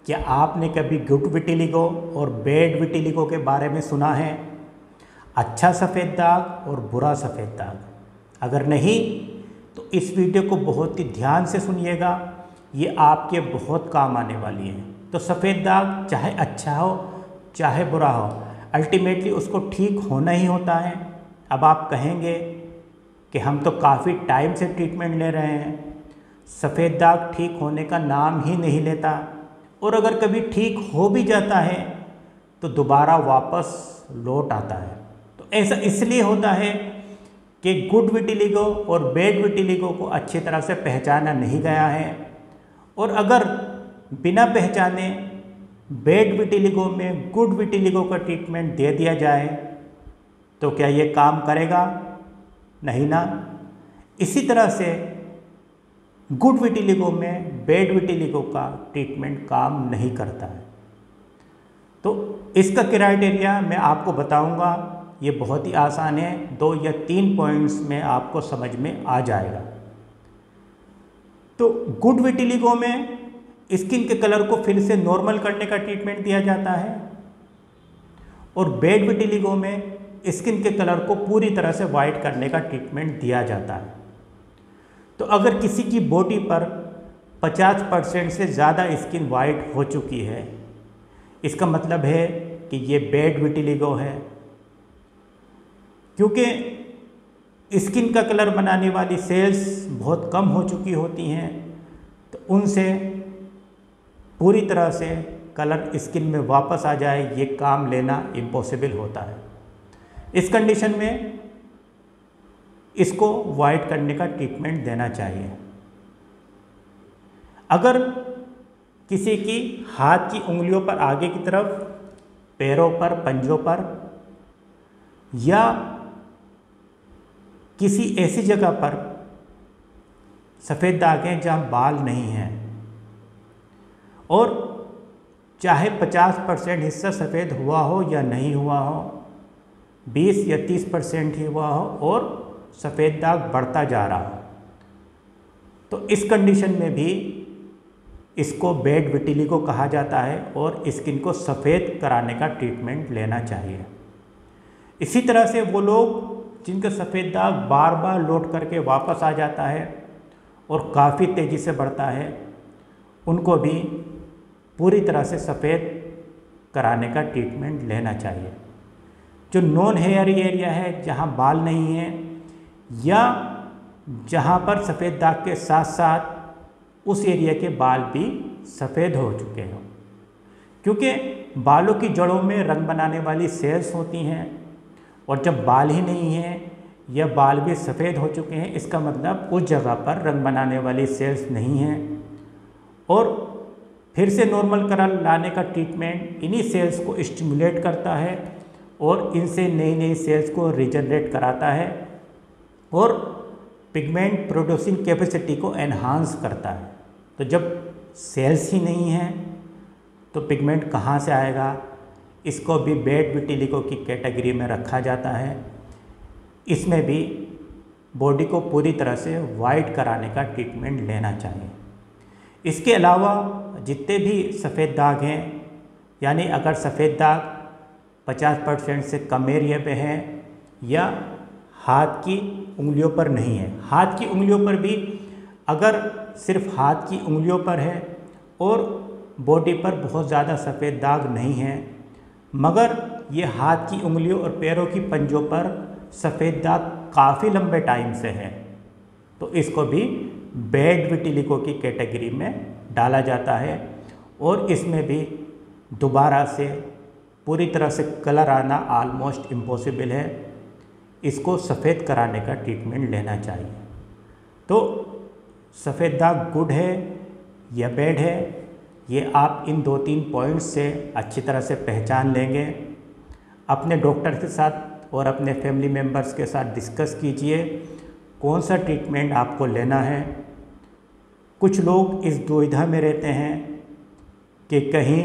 क्या आपने कभी गुड विटिलिगो और बैड विटिलिगो के बारे में सुना है? अच्छा सफ़ेद दाग और बुरा सफ़ेद दाग। अगर नहीं तो इस वीडियो को बहुत ही ध्यान से सुनिएगा, ये आपके बहुत काम आने वाली है। तो सफ़ेद दाग चाहे अच्छा हो चाहे बुरा हो, अल्टीमेटली उसको ठीक होना ही होता है। अब आप कहेंगे कि हम तो काफ़ी टाइम से ट्रीटमेंट ले रहे हैं, सफ़ेद दाग ठीक होने का नाम ही नहीं लेता, और अगर कभी ठीक हो भी जाता है तो दोबारा वापस लौट आता है। तो ऐसा इसलिए होता है कि गुड विटिलिगो और बैड विटिलिगो को अच्छी तरह से पहचाना नहीं गया है, और अगर बिना पहचाने बैड विटिलिगो में गुड विटिलिगो का ट्रीटमेंट दे दिया जाए तो क्या ये काम करेगा? नहीं ना। इसी तरह से गुड विटिलिगो में बैड विटिलिगो का ट्रीटमेंट काम नहीं करता है। तो इसका क्राइटेरिया मैं आपको बताऊंगा, ये बहुत ही आसान है, 2 या 3 पॉइंट्स में आपको समझ में आ जाएगा। तो गुड विटिलिगो में स्किन के कलर को फिर से नॉर्मल करने का ट्रीटमेंट दिया जाता है, और बैड विटिलिगो में स्किन के कलर को पूरी तरह से वाइट करने का ट्रीटमेंट दिया जाता है। तो अगर किसी की बॉडी पर 50% से ज़्यादा स्किन वाइट हो चुकी है, इसका मतलब है कि ये बैड विटिलिगो है, क्योंकि स्किन का कलर बनाने वाली सेल्स बहुत कम हो चुकी होती हैं, तो उनसे पूरी तरह से कलर स्किन में वापस आ जाए ये काम लेना इम्पॉसिबल होता है। इस कंडीशन में इसको वाइट करने का ट्रीटमेंट देना चाहिए। अगर किसी की हाथ की उंगलियों पर आगे की तरफ, पैरों पर, पंजों पर, या किसी ऐसी जगह पर सफ़ेद दाग हैं जहाँ बाल नहीं हैं, और चाहे 50% हिस्सा सफ़ेद हुआ हो या नहीं हुआ हो, 20 या 30% ही हुआ हो, और सफ़ेद दाग बढ़ता जा रहा हो, तो इस कंडीशन में भी इसको बैड विटिलिगो कहा जाता है और स्किन को सफ़ेद कराने का ट्रीटमेंट लेना चाहिए। इसी तरह से वो लोग जिनका सफ़ेद दाग बार बार लौट करके वापस आ जाता है और काफ़ी तेज़ी से बढ़ता है, उनको भी पूरी तरह से सफ़ेद कराने का ट्रीटमेंट लेना चाहिए। जो नॉन हेयरी एरिया है, जहाँ बाल नहीं है, या जहाँ पर सफ़ेद दाग के साथ साथ उस एरिया के बाल भी सफ़ेद हो चुके हों, क्योंकि बालों की जड़ों में रंग बनाने वाली सेल्स होती हैं, और जब बाल ही नहीं हैं या बाल भी सफ़ेद हो चुके हैं, इसका मतलब उस जगह पर रंग बनाने वाली सेल्स नहीं हैं, और फिर से नॉर्मल कलर लाने का ट्रीटमेंट इन्हीं सेल्स को स्टिमुलेट करता है और इनसे नई नई सेल्स को रीजनरेट कराता है और पिगमेंट प्रोड्यूसिंग कैपेसिटी को एनहांस करता है। तो जब सेल्स ही नहीं हैं तो पिगमेंट कहाँ से आएगा? इसको भी बैड विटिलिगो की कैटेगरी में रखा जाता है। इसमें भी बॉडी को पूरी तरह से वाइट कराने का ट्रीटमेंट लेना चाहिए। इसके अलावा जितने भी सफ़ेद दाग हैं, यानी अगर सफ़ेद दाग 50% से कम एरिया पे है या हाथ की उंगलियों पर नहीं है, हाथ की उंगलियों पर भी अगर सिर्फ हाथ की उंगलियों पर है और बॉडी पर बहुत ज़्यादा सफ़ेद दाग नहीं है, मगर ये हाथ की उंगलियों और पैरों की पंजों पर सफ़ेद दाग काफ़ी लंबे टाइम से है, तो इसको भी बैड विटिलिगो की कैटेगरी में डाला जाता है, और इसमें भी दोबारा से पूरी तरह से कलर आना आलमोस्ट इम्पॉसिबल है। इसको सफ़ेद कराने का ट्रीटमेंट लेना चाहिए। तो सफ़ेद दाग गुड है या बैड है, ये आप इन 2-3 पॉइंट्स से अच्छी तरह से पहचान लेंगे। अपने डॉक्टर के साथ और अपने फैमिली मेम्बर्स के साथ डिस्कस कीजिए कौन सा ट्रीटमेंट आपको लेना है। कुछ लोग इस दुविधा में रहते हैं कि कहीं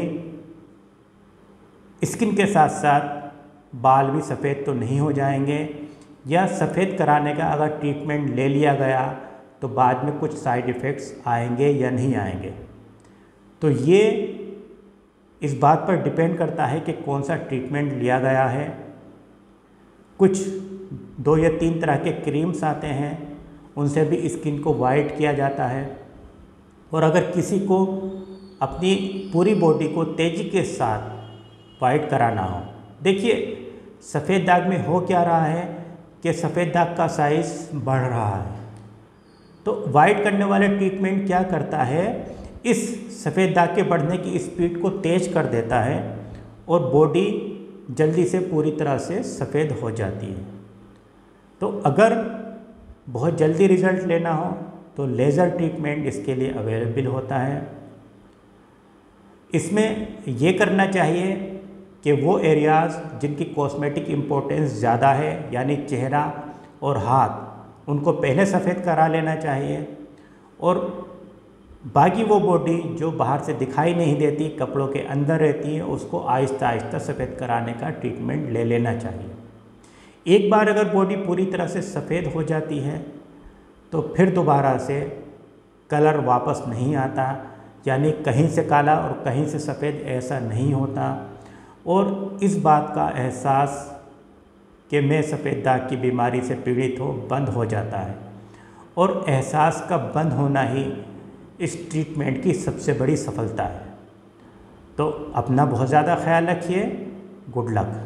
स्किन के साथ साथ बाल भी सफ़ेद तो नहीं हो जाएंगे, या सफ़ेद कराने का अगर ट्रीटमेंट ले लिया गया तो बाद में कुछ साइड इफ़ेक्ट्स आएंगे या नहीं आएंगे। तो ये इस बात पर डिपेंड करता है कि कौन सा ट्रीटमेंट लिया गया है। कुछ 2 या 3 तरह के क्रीम्स आते हैं, उनसे भी स्किन को वाइट किया जाता है। और अगर किसी को अपनी पूरी बॉडी को तेज़ी के साथ वाइट कराना हो, देखिए सफ़ेद दाग में हो क्या रहा है कि सफ़ेद दाग का साइज़ बढ़ रहा है। तो वाइट करने वाला ट्रीटमेंट क्या करता है, इस सफ़ेद दाग के बढ़ने की स्पीड को तेज़ कर देता है और बॉडी जल्दी से पूरी तरह से सफ़ेद हो जाती है। तो अगर बहुत जल्दी रिज़ल्ट लेना हो तो लेज़र ट्रीटमेंट इसके लिए अवेलेबल होता है। इसमें ये करना चाहिए कि वो एरियाज़ जिनकी कॉस्मेटिक इम्पोर्टेंस ज़्यादा है, यानी चेहरा और हाथ, उनको पहले सफ़ेद करा लेना चाहिए। और बाकी वो बॉडी जो बाहर से दिखाई नहीं देती, कपड़ों के अंदर रहती है, उसको आहिस्ता आहिस्ता सफ़ेद कराने का ट्रीटमेंट ले लेना चाहिए। एक बार अगर बॉडी पूरी तरह से सफ़ेद हो जाती है तो फिर दोबारा से कलर वापस नहीं आता, यानी कहीं से काला और कहीं से सफ़ेद ऐसा नहीं होता। और इस बात का एहसास कि मैं सफ़ेद दाग की बीमारी से पीड़ित हूँ बंद हो जाता है। और एहसास का बंद होना ही इस ट्रीटमेंट की सबसे बड़ी सफलता है। तो अपना बहुत ज़्यादा ख्याल रखिए। Good luck.